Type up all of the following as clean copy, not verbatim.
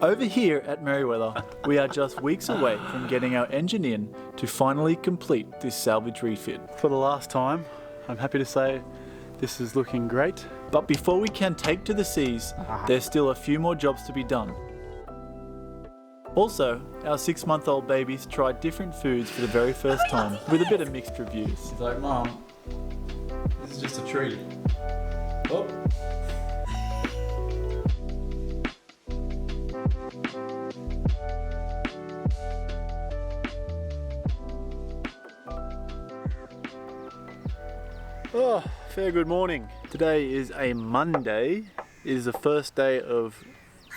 Over here at Merriweather, we are just weeks away from getting our engine in to finally complete this salvage refit. For the last time, I'm happy to say this is looking great. But before we can take to the seas, there's still a few more jobs to be done. Also, our 6-month-old babies tried different foods for the very first time with a bit of mixed reviews. He's like, "Mom, this is just a treat." Oh. Oh, fair good morning. Today is a Monday. It is the first day of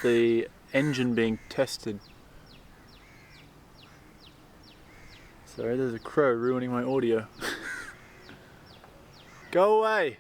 the engine being tested. Sorry, there's a crow ruining my audio. Go away!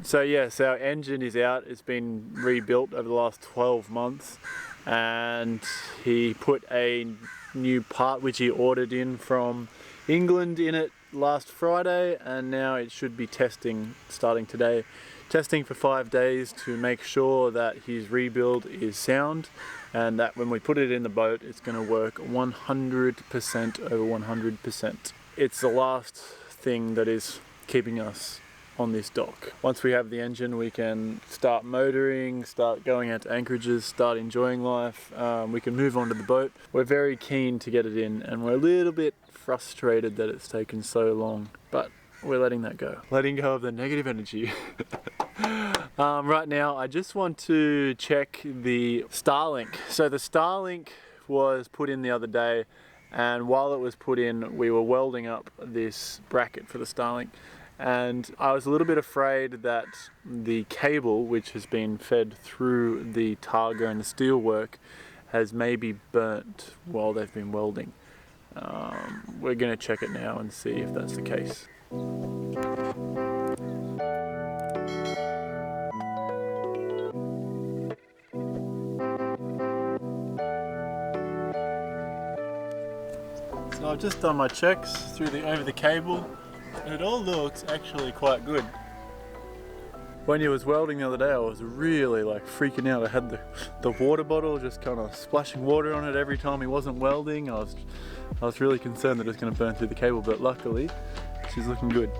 So yes, our engine is out. It's been rebuilt over the last 12 months, and he put a new part which he ordered in from England in it last Friday, and now it should be testing starting today. Testing for 5 days to make sure that his rebuild is sound and that when we put it in the boat it's going to work 100% over 100%. It's the last thing that is keeping us on this dock. Once we have the engine, we can start motoring, start going out to anchorages, start enjoying life. We can move on to the boat. We're very keen to get it in, and we're a little bit frustrated that it's taken so long, but we're letting that go. Letting go of the negative energy. Right now, I just want to check the Starlink. So the Starlink was put in the other day, and while it was put in, we were welding up this bracket for the Starlink. And I was a little bit afraid that the cable, which has been fed through the targa and the steelwork, has maybe burnt while they've been welding. We're going to check it now and see if that's the case. So I've just done my checks through over the cable. And it all looks actually quite good. When he was welding the other day, I was really like freaking out. I had the water bottle just kind of splashing water on it every time he wasn't welding. I was really concerned that it was going to burn through the cable, but luckily she's looking good.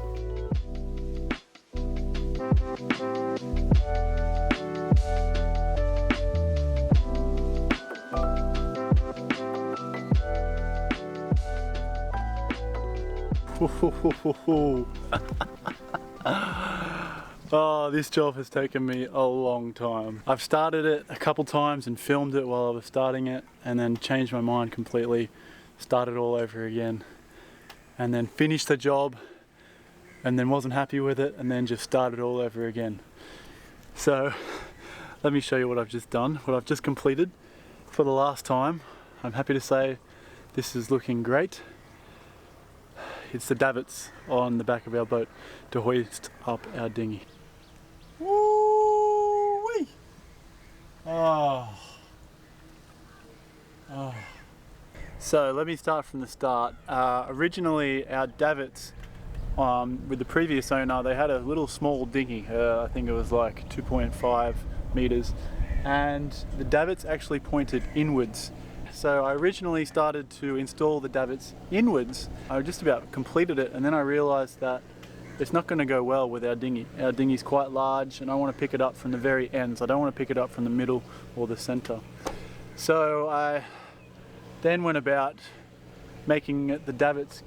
Oh, this job has taken me a long time. I've started it a couple times and filmed it while I was starting it, and then changed my mind completely, started all over again, and then finished the job, and then wasn't happy with it, and then just started all over again. So let me show you what I've just done, what I've just completed for the last time. I'm happy to say this is looking great. It's the davits on the back of our boat to hoist up our dinghy. Woo-wee! Oh. Oh. So let me start from the start. Originally our davits, with the previous owner, they had a little small dinghy. I think it was like 2.5 meters, and the davits actually pointed inwards. So I originally started to install the davits inwards. I just about completed it, and then I realized that it's not going to go well with our dinghy. Our dinghy's quite large, and I want to pick it up from the very ends. I don't want to pick it up from the middle or the center. So I then went about making the davits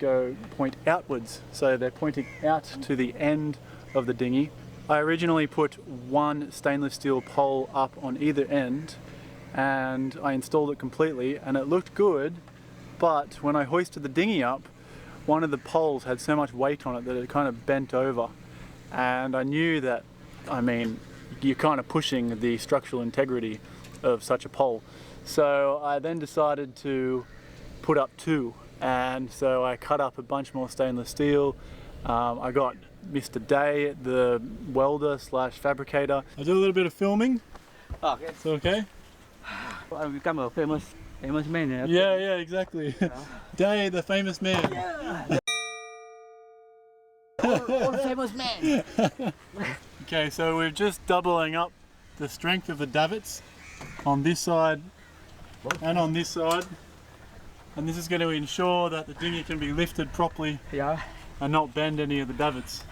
point outwards. So they're pointing out to the end of the dinghy. I originally put one stainless steel pole up on either end, and I installed it completely, and it looked good, but when I hoisted the dinghy up, one of the poles had so much weight on it that it kind of bent over, and I knew that, I mean, you're kind of pushing the structural integrity of such a pole. So I then decided to put up two, and so I cut up a bunch more stainless steel. I got Mr. Day, the welder slash fabricator. I did a little bit of filming. Okay. It's okay? I become a famous man. Yeah, exactly. Day, the famous man. Yeah. all famous man. Okay, so we're just doubling up the strength of the davits on this side and on this side. And this is going to ensure that the dinghy can be lifted properly Yeah. and not bend any of the davits.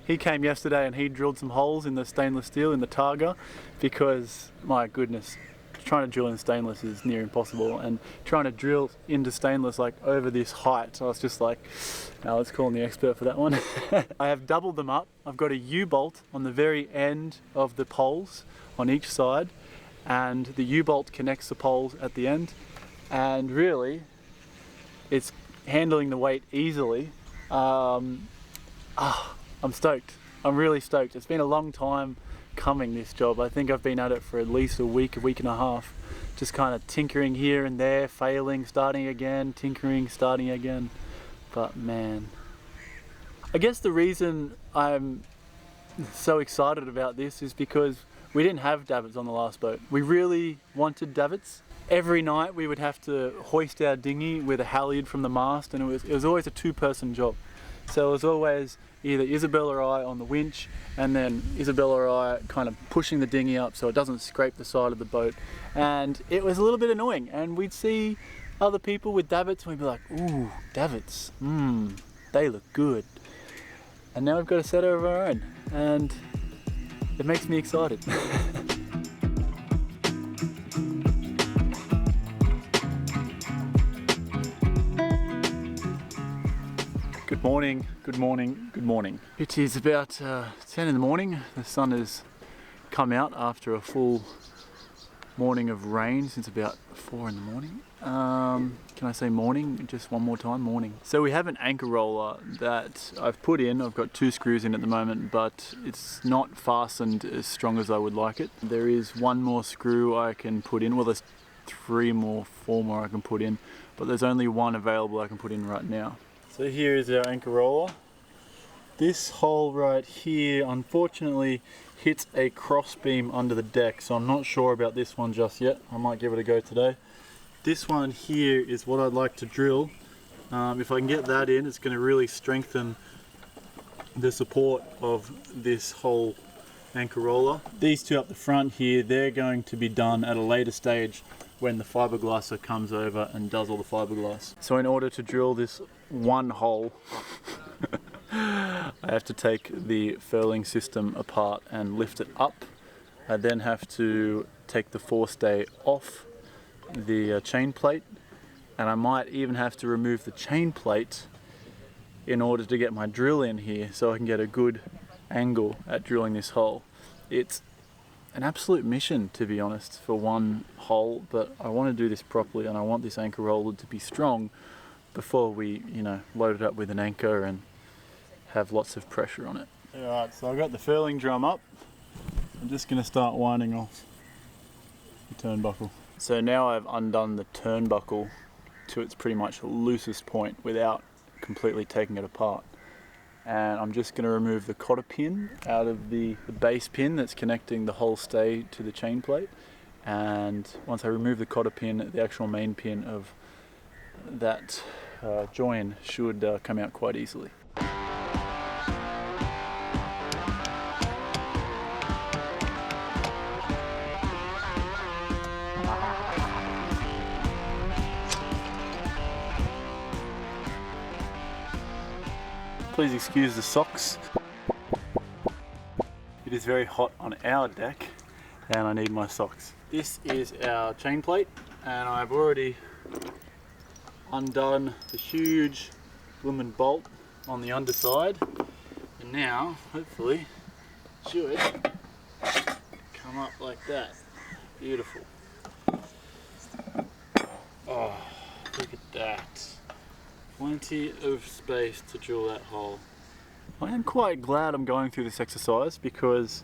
He came yesterday and he drilled some holes in the stainless steel in the targa because, my goodness, trying to drill in stainless is near impossible, and trying to drill into stainless like over this height, I was just like, now let's call in the expert for that one. I have doubled them up. I've got a U-bolt on the very end of the poles on each side, and the U-bolt connects the poles at the end, and really it's handling the weight easily. I'm stoked. I'm really stoked. It's been a long time coming, this job. I think I've been at it for at least a week and a half, just kind of tinkering here and there, failing, starting again, tinkering, starting again. But man, I guess the reason I'm so excited about this is because we didn't have davits on the last boat. We really wanted davits. Every night we would have to hoist our dinghy with a halyard from the mast, and it was always a two-person job. So it was always either Isabel or I on the winch, and then Isabel or I kind of pushing the dinghy up so it doesn't scrape the side of the boat. And it was a little bit annoying, and we'd see other people with davits and we'd be like, ooh, davits, they look good. And now we've got a set of our own, and it makes me excited. Good morning, good morning, good morning. It is about 10 in the morning. The sun has come out after a full morning of rain since about 4 in the morning. Can I say morning? Just one more time, morning. So we have an anchor roller that I've put in. I've got 2 screws in at the moment, but it's not fastened as strong as I would like it. There is one more screw I can put in. Well, there's 4 more I can put in, but there's only one available I can put in right now. So here is our anchor roller. This hole right here unfortunately hits a cross beam under the deck, so I'm not sure about this one just yet. I might give it a go today. This one here is what I'd like to drill. If I can get that in, it's going to really strengthen the support of this whole anchor roller. These 2 up the front here, they're going to be done at a later stage when the fiberglasser comes over and does all the fiberglass. So in order to drill this one hole, I have to take the furling system apart and lift it up. I then have to take the forestay off the chain plate, and I might even have to remove the chain plate in order to get my drill in here so I can get a good angle at drilling this hole. It's an absolute mission, to be honest, for one hole, but I want to do this properly, and I want this anchor roller to be strong before we, load it up with an anchor and have lots of pressure on it. Alright, so I've got the furling drum up. I'm just going to start winding off the turnbuckle. So now I've undone the turnbuckle to its pretty much loosest point without completely taking it apart. And I'm just going to remove the cotter pin out of the base pin that's connecting the whole stay to the chain plate. And once I remove the cotter pin, the actual main pin of that join should come out quite easily. Please excuse the socks. It is very hot on our deck and I need my socks. This is our chain plate, and I've already undone the huge blooming bolt on the underside, and now hopefully it should come up like that. Beautiful. Oh, look at that. Plenty of space to drill that hole. I am quite glad I'm going through this exercise because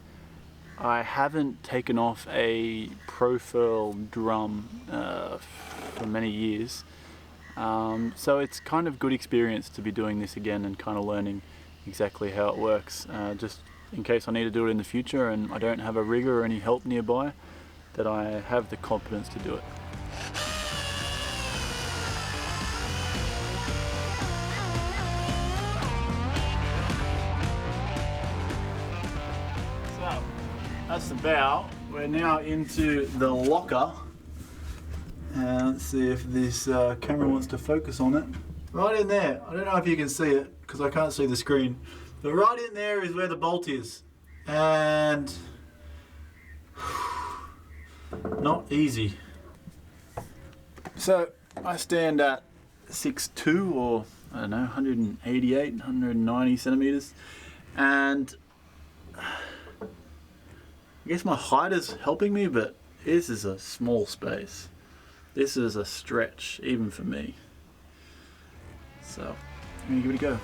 I haven't taken off a profile drum for many years. So it's kind of good experience to be doing this again and kind of learning exactly how it works. Just in case I need to do it in the future and I don't have a rigger or any help nearby, that I have the competence to do it. That's the bow. We're now into the locker Let's see if this camera wants to focus on it. Right in there, I don't know if you can see it because I can't see the screen, but right in there is where the bolt is. And not easy. So I stand at 6'2", or I don't know, 188, 190 centimeters, and I guess my height is helping me, but this is a small space. This is a stretch, even for me. So I'm gonna give it a go.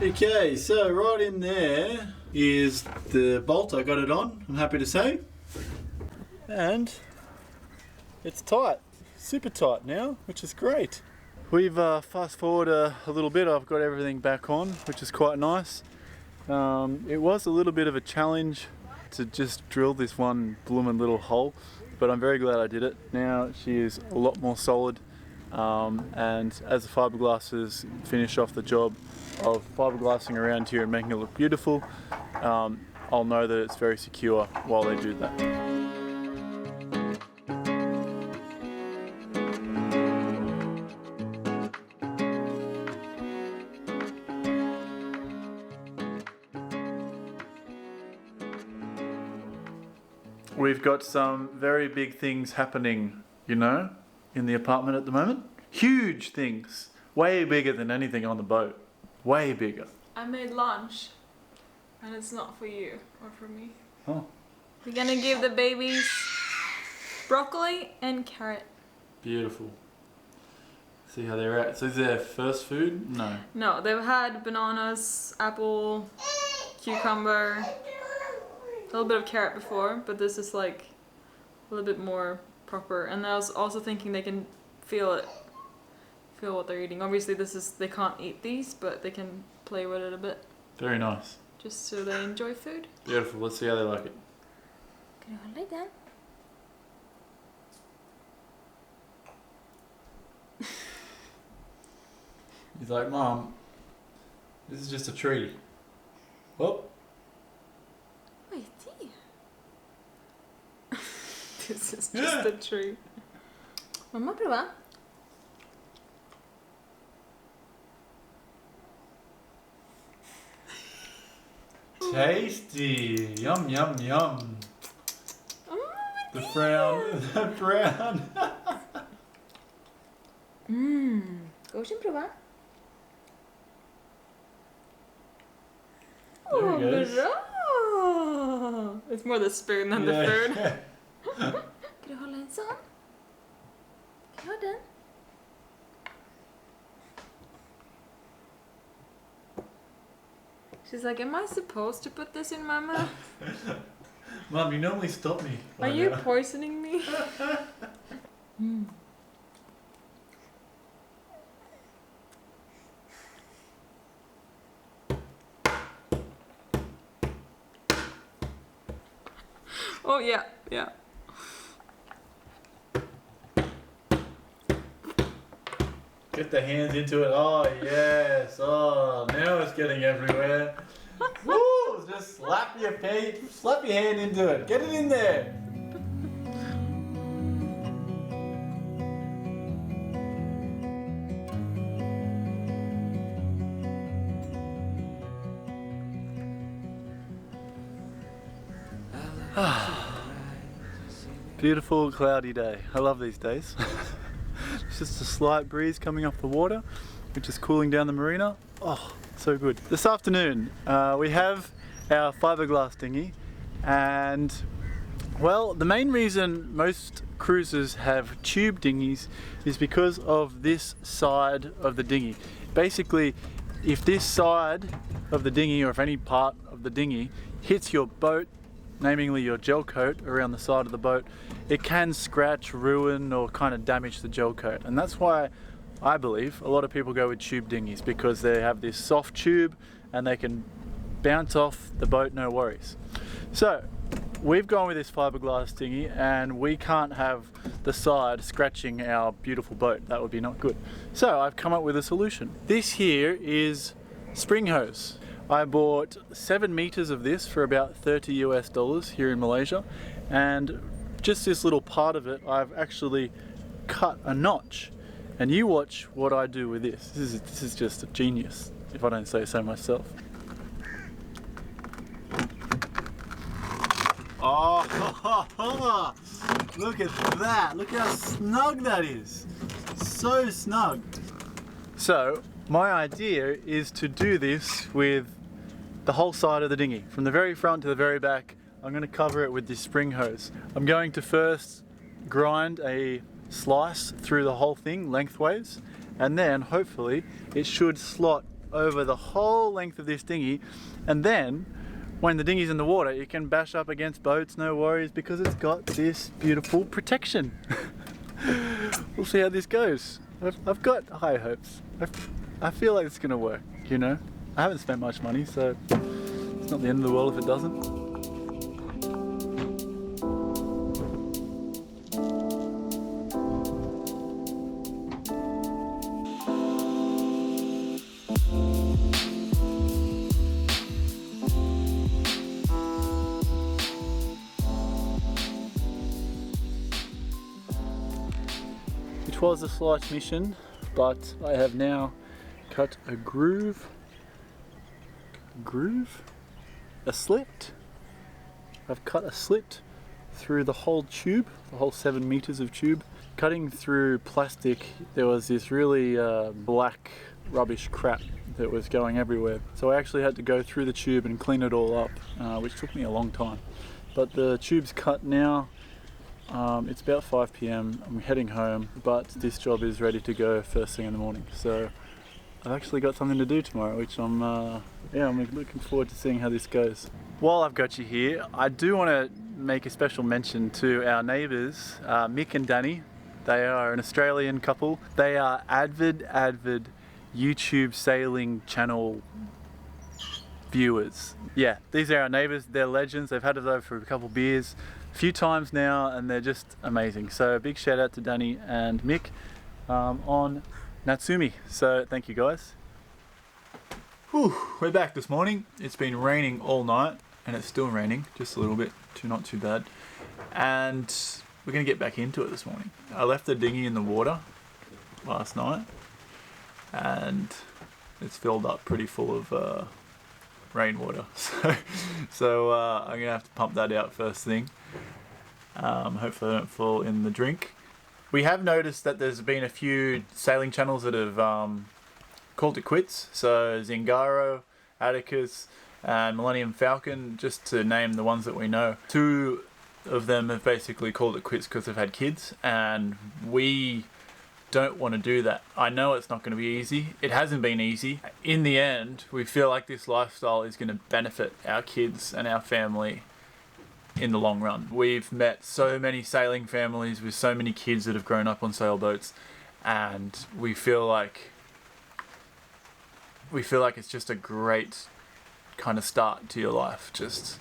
Okay, so right in there is the bolt. I got it on, I'm happy to say. And it's tight, super tight now, which is great. We've fast forward a little bit, I've got everything back on, which is quite nice. It was a little bit of a challenge to just drill this one bloomin' little hole, but I'm very glad I did it. Now she is a lot more solid, and as the fiberglassers finish off the job of fiberglassing around here and making it look beautiful, I'll know that it's very secure while they do that. We've got some very big things happening, you know, in the apartment at the moment. Huge things, way bigger than anything on the boat. Way bigger. I made lunch, and it's not for you or for me. Oh. We're gonna give the babies broccoli and carrot. Beautiful. See how they're at. So is their first food? No. No, they've had bananas, apple, cucumber, a little bit of carrot before, but this is like a little bit more proper. And I was also thinking they can feel it. Feel what they're eating. Obviously they can't eat these, but they can play with it a bit. Very nice. Just so they enjoy food. Beautiful. Let's see how they like it. Can you hold it down? He's like, Mom, this is just a tree. Well. Wait, this is just a tree. Mamma, prova. Tasty! Yum, yum, yum. The frown, the frown. Go sin prova. There he goes. Bra! It's more the spoon than the food. Kan du hålla en sån? Kan jag ha den? She's like, am I supposed to put this in my mouth? Mom, you normally stop me. Are you poisoning me? Oh yeah, yeah. Get the hands into it. Oh yes. Oh, now it's getting everywhere. Woo! Just slap your hand into it. Get it in there. Beautiful cloudy day. I love these days. It's just a slight breeze coming off the water, which is cooling down the marina. Oh, so good. This afternoon we have our fiberglass dinghy, and well, the main reason most cruisers have tube dinghies is because of this side of the dinghy. Basically, if this side of the dinghy, or if any part of the dinghy hits your boat, namely your gel coat around the side of the boat, it can scratch, ruin, or kind of damage the gel coat. And that's why I believe a lot of people go with tube dinghies, because they have this soft tube and they can bounce off the boat, no worries. So We've gone with this fiberglass dinghy and we can't have the side scratching our beautiful boat. That would be not good. So I've come up with a solution. This here is spring hose. I bought 7 meters of this for about $30 US here in Malaysia, and just this little part of it I've actually cut a notch, and you watch what I do with this. This is just a genius, if I don't say so myself. Oh, look at that. Look how snug that is. So snug. So, my idea is to do this with the whole side of the dinghy. From the very front to the very back, I'm going to cover it with this spring hose. I'm going to first grind a slice through the whole thing lengthways, and then hopefully it should slot over the whole length of this dinghy, and then when the dinghy's in the water, you can bash up against boats, no worries, because it's got this beautiful protection. We'll see how this goes. I've got high hopes. I feel like it's gonna work, you know? I haven't spent much money, so it's not the end of the world if it doesn't. It was a slight mission, but I have now cut a groove, a slit. I've cut a slit through the whole tube, the whole 7 meters of tube. Cutting through plastic, there was this really black rubbish crap that was going everywhere. So I actually had to go through the tube and clean it all up, which took me a long time. But the tube's cut now. It's about 5 PM, I'm heading home, but this job is ready to go first thing in the morning. So I've actually got something to do tomorrow, which I'm looking forward to seeing how this goes. While I've got you here, I do want to make a special mention to our neighbours, Mick and Danny. They are an Australian couple. They are avid YouTube sailing channel viewers. Yeah, these are our neighbours, they're legends. They've had us over for a couple of beers a few times now, and they're just amazing. So a big shout out to Danny and Mick on Natsumi. So thank you guys. Whew, we're back this morning. It's been raining all night, and it's still raining, just a little bit, not too bad. And we're gonna get back into it this morning. I left the dinghy in the water last night, and it's filled up pretty full of rainwater. So I'm gonna have to pump that out first thing. Hopefully I don't fall in the drink. We have noticed that there's been a few sailing channels that have called it quits. So Zingaro, Atticus, and Millennium Falcon, just to name the ones that we know. 2 of them have basically called it quits because they've had kids, and we don't want to do that. I know it's not going to be easy. It hasn't been easy. In the end, we feel like this lifestyle is going to benefit our kids and our family in the long run. We've met so many sailing families with so many kids that have grown up on sailboats, and we feel like it's just a great kind of start to your life, just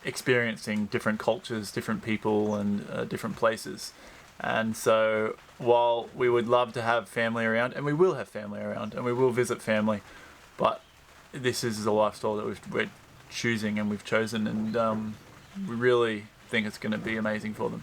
experiencing different cultures, different people, and different places. And so while we would love to have family around, and we will have family around, and we will visit family, but this is a lifestyle that we're choosing and we've chosen, and we really think it's going to be amazing for them.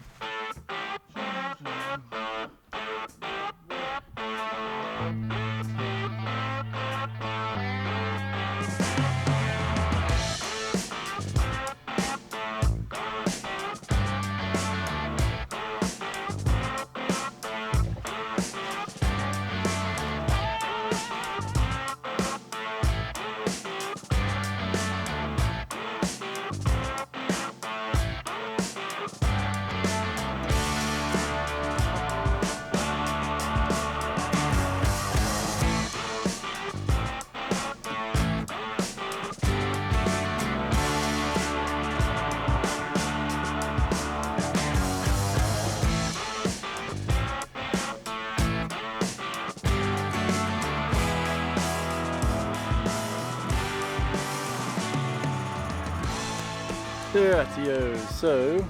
Rightio, so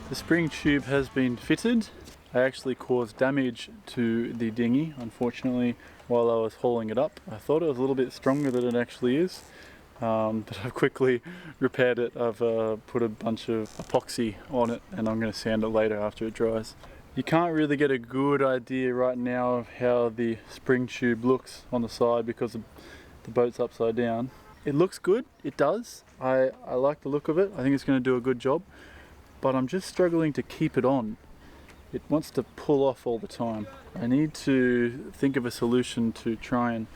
the spring tube has been fitted. I actually caused damage to the dinghy, unfortunately, while I was hauling it up. I thought it was a little bit stronger than it actually is, but I've quickly repaired it. I've put a bunch of epoxy on it and I'm going to sand it later after it dries. You can't really get a good idea right now of how the spring tube looks on the side because the boat's upside down. It looks good, it does. I like the look of it. I think it's going to do a good job, but I'm just struggling to keep it on. It wants to pull off all the time. I need to think of a solution to try and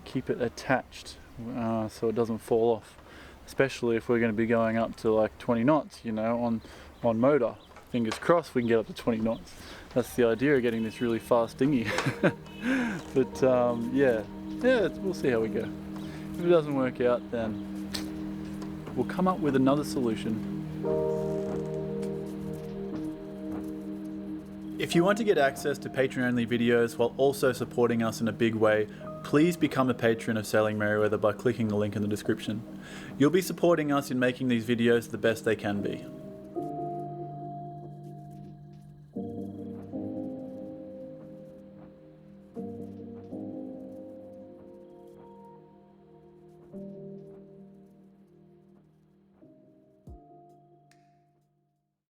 keep it attached so it doesn't fall off, especially if we're going to be going up to like 20 knots, you know, on motor. Fingers crossed we can get up to 20 knots. That's the idea of getting this really fast dinghy. But yeah, we'll see how we go. If it doesn't work out, then we'll come up with another solution. If you want to get access to Patreon-only videos while also supporting us in a big way, please become a patron of Sailing Merriweather by clicking the link in the description. You'll be supporting us in making these videos the best they can be.